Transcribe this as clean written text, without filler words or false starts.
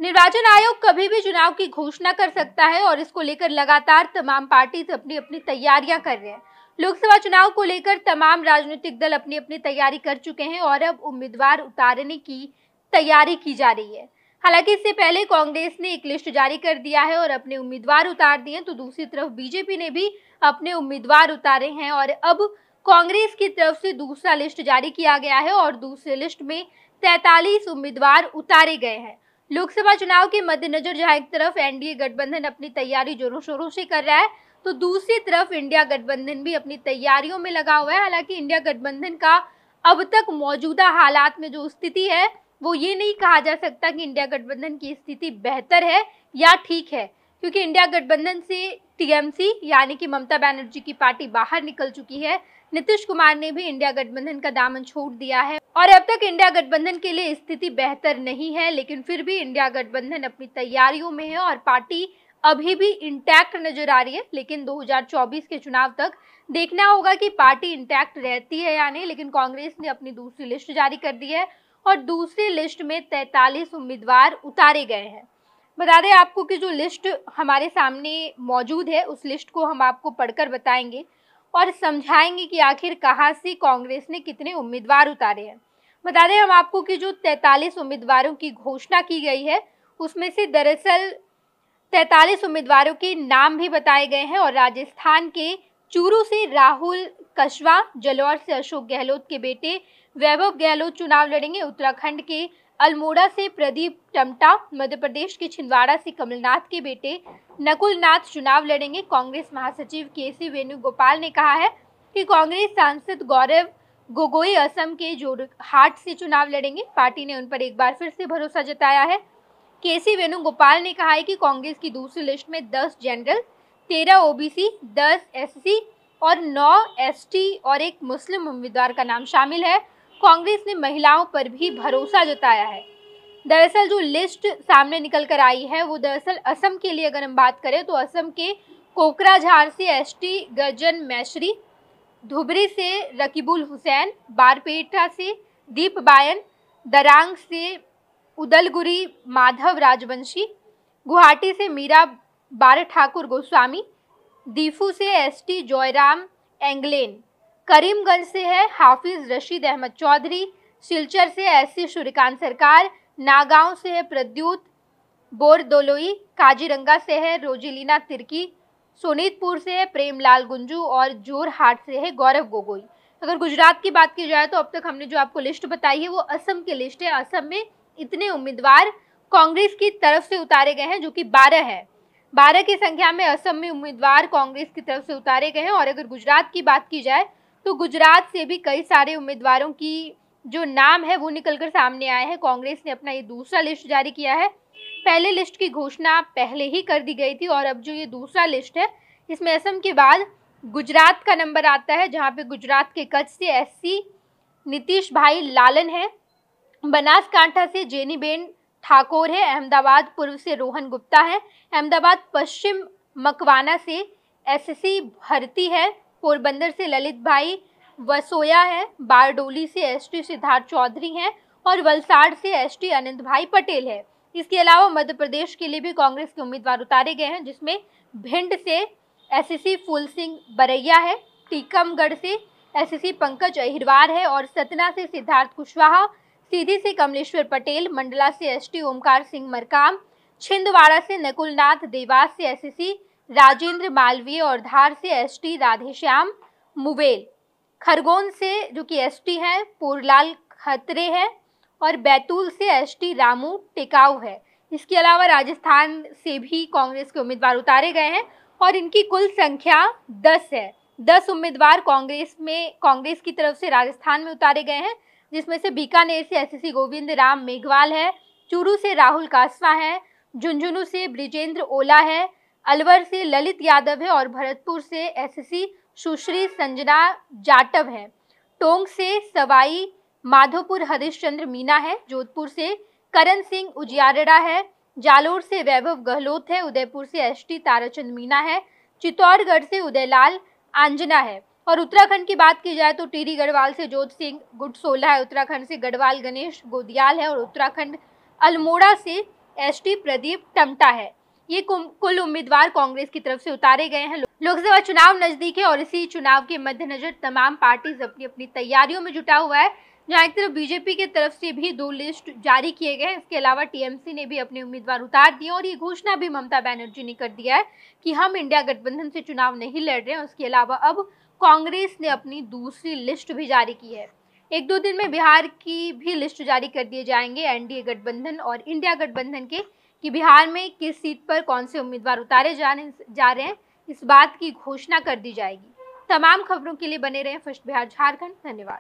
निर्वाचन आयोग कभी भी चुनाव की घोषणा कर सकता है और इसको लेकर लगातार तमाम पार्टी अपनी अपनी तैयारियां कर रहे हैं। लोकसभा चुनाव को लेकर तमाम राजनीतिक दल अपनी अपनी तैयारी कर चुके हैं और अब उम्मीदवार उतारने की तैयारी की जा रही है। हालांकि इससे पहले कांग्रेस ने एक लिस्ट जारी कर दिया है और अपने उम्मीदवार उतार दिए, तो दूसरी तरफ बीजेपी ने भी अपने उम्मीदवार उतारे हैं और अब कांग्रेस की तरफ से दूसरा लिस्ट जारी किया गया है और दूसरे लिस्ट में 43 उम्मीदवार उतारे गए हैं। लोकसभा चुनाव के मद्देनजर जहां एक तरफ एनडीए गठबंधन अपनी तैयारी जोरों शोरों से कर रहा है, तो दूसरी तरफ इंडिया गठबंधन भी अपनी तैयारियों में लगा हुआ है। हालांकि इंडिया गठबंधन का अब तक मौजूदा हालात में जो स्थिति है, वो ये नहीं कहा जा सकता कि इंडिया गठबंधन की स्थिति बेहतर है या ठीक है, क्योंकि इंडिया गठबंधन से टीएमसी यानी कि ममता बनर्जी की पार्टी बाहर निकल चुकी है। नीतीश कुमार ने भी इंडिया गठबंधन का दामन छोड़ दिया है और अब तक इंडिया गठबंधन के लिए स्थिति बेहतर नहीं है, लेकिन फिर भी इंडिया गठबंधन अपनी तैयारियों में है और पार्टी अभी भी इंटैक्ट नजर आ रही है। लेकिन 2024 के चुनाव तक देखना होगा कि पार्टी इंटैक्ट रहती है या नहीं। लेकिन कांग्रेस ने अपनी दूसरी लिस्ट जारी कर दी है और दूसरी लिस्ट में 43 उम्मीदवार उतारे गए हैं। बता दें आपको कि जो लिस्ट हमारे सामने मौजूद है, उस लिस्ट को हम आपको पढ़कर बताएंगे और समझाएंगे कि आखिर कहां से कांग्रेस ने कितने उम्मीदवार उतारे हैं। बता दें हम आपको कि जो 43 उम्मीदवारों की घोषणा की गई है, उसमें से दरअसल 43 उम्मीदवारों के नाम भी बताए गए हैं और राजस्थान के चूरू से राहुल कशवा, जलौर से अशोक गहलोत के बेटे वैभव गहलोत चुनाव लड़ेंगे, उत्तराखंड के अल्मोड़ा से प्रदीप टमटा, मध्य प्रदेश के छिंदवाड़ा से कमलनाथ के बेटे नकुल नाथ चुनाव लड़ेंगे। कांग्रेस महासचिव केसी वेणुगोपाल ने कहा है कि कांग्रेस सांसद गौरव गोगोई असम के जोरहाट से चुनाव लड़ेंगे। पार्टी ने उन पर एक बार फिर से भरोसा जताया है। केसी वेणुगोपाल ने कहा है कि कांग्रेस की दूसरी लिस्ट में 10 जनरल, 13 ओबीसी, 10 एससी और 9 एसटी और एक मुस्लिम उम्मीदवार का नाम शामिल है। कांग्रेस ने महिलाओं पर भी भरोसा जताया है। दरअसल जो लिस्ट सामने निकल कर आई है, वो दरअसल असम के लिए अगर हम बात करें तो असम के कोकराझार से एसटी गर्जन मैश्री, धुबरी से रकीबुल हुसैन, बारपेटा से दीप बायन, दरांग से उदलगुरी माधव राजवंशी, गुवाहाटी से मीरा बार ठाकुर गोस्वामी, दीफू से एसटी जयराम एंगलेन, करीमगंज से है हाफिज रशीद अहमद चौधरी, सिलचर से एससी सूर्यकांत सरकार, नागांव से है प्रद्युत बोरदोलोई, काजीरंगा से है रोजिलिना तिर्की, सोनीतपुर से है प्रेमलाल गुंजू और जोरहाट से है गौरव गोगोई। अगर गुजरात की बात की जाए तो अब तक हमने जो आपको लिस्ट बताई है वो असम की लिस्ट है। असम में इतने उम्मीदवार कांग्रेस की तरफ से उतारे गए हैं, जो कि 12 है। 12 की संख्या में असम में उम्मीदवार कांग्रेस की तरफ से उतारे गए हैं। और अगर गुजरात की बात की जाए तो गुजरात से भी कई सारे उम्मीदवारों की जो नाम है वो निकलकर सामने आए हैं। कांग्रेस ने अपना ये दूसरा लिस्ट जारी किया है। पहले लिस्ट की घोषणा पहले ही कर दी गई थी और अब जो ये दूसरा लिस्ट है, इसमें असम के बाद गुजरात का नंबर आता है, जहां पे गुजरात के कच्छ से एससी नीतीश भाई लालन है, बनासकांठा से जेनीबेन ठाकुर है, अहमदाबाद पूर्व से रोहन गुप्ता है, अहमदाबाद पश्चिम मकवाना से एससी भर्ती है, पोरबंदर से ललित भाई वसोया है, बारडोली से एसटी सिद्धार्थ चौधरी हैं और वलसाड़ से एसटी अनंत भाई पटेल है। इसके अलावा मध्य प्रदेश के लिए भी कांग्रेस के उम्मीदवार उतारे गए हैं, जिसमें भिंड से एससी फूल सिंह बरैया है, टीकमगढ़ से एससी पंकज अहिरवार है और सतना से सिद्धार्थ कुशवाहा, सीधी से कमलेश्वर पटेल, मंडला से एसटी ओमकार सिंह मरकाम, छिंदवाड़ा से नकुल नाथ, देवास से एससी राजेंद्र मालवीय और धार से एसटी राधेश्याम मुवेल, खरगोन से जो कि एसटी है पूरलाल खत्रे है और बैतूल से एसटी रामू टिकाऊ है। इसके अलावा राजस्थान से भी कांग्रेस के उम्मीदवार उतारे गए हैं और इनकी कुल संख्या 10 है। 10 उम्मीदवार कांग्रेस की तरफ से राजस्थान में उतारे गए हैं, जिसमें से बीकानेर से एससी गोविंद राम मेघवाल है, चूरू से राहुल कासवा है, झुंझुनू से ब्रिजेंद्र ओला है, अलवर से ललित यादव है और भरतपुर से एससी सुश्री संजना जाटव है, टोंक से सवाई माधोपुर हरीशचंद्र मीना है, जोधपुर से करण सिंह उजियारड़ा है, जालोर से वैभव गहलोत है, उदयपुर से एसटी ताराचंद मीना है, चित्तौड़गढ़ से उदयलाल आंजना है। और उत्तराखंड की बात की जाए तो टिहरी गढ़वाल से जोध सिंह गुटसोला है, उत्तराखंड से गढ़वाल गणेश गोदियाल है और उत्तराखंड अल्मोड़ा से एसटी प्रदीप टमटा है। ये कुल उम्मीदवार कांग्रेस की तरफ से उतारे गए हैं। लोकसभा चुनाव नजदीक है और इसी चुनाव के मद्देनजर तमाम पार्टीज अपनी अपनी तैयारियों में जुटा हुआ है। जहां एक तरफ बीजेपी की तरफ से भी 2 लिस्ट जारी किए गए। इसके अलावा टीएमसी ने भी अपने उम्मीदवार उतार दिए और ये घोषणा भी ममता बनर्जी ने कर दिया है कि हम इंडिया गठबंधन से चुनाव नहीं लड़ रहे हैं। उसके अलावा अब कांग्रेस ने अपनी दूसरी लिस्ट भी जारी की है। 1-2 दिन में बिहार की भी लिस्ट जारी कर दिए जाएंगे एनडीए गठबंधन और इंडिया गठबंधन के, कि बिहार में किस सीट पर कौन से उम्मीदवार उतारे जा रहे हैं, इस बात की घोषणा कर दी जाएगी। तमाम खबरों के लिए बने रहें फर्स्ट बिहार झारखंड। धन्यवाद।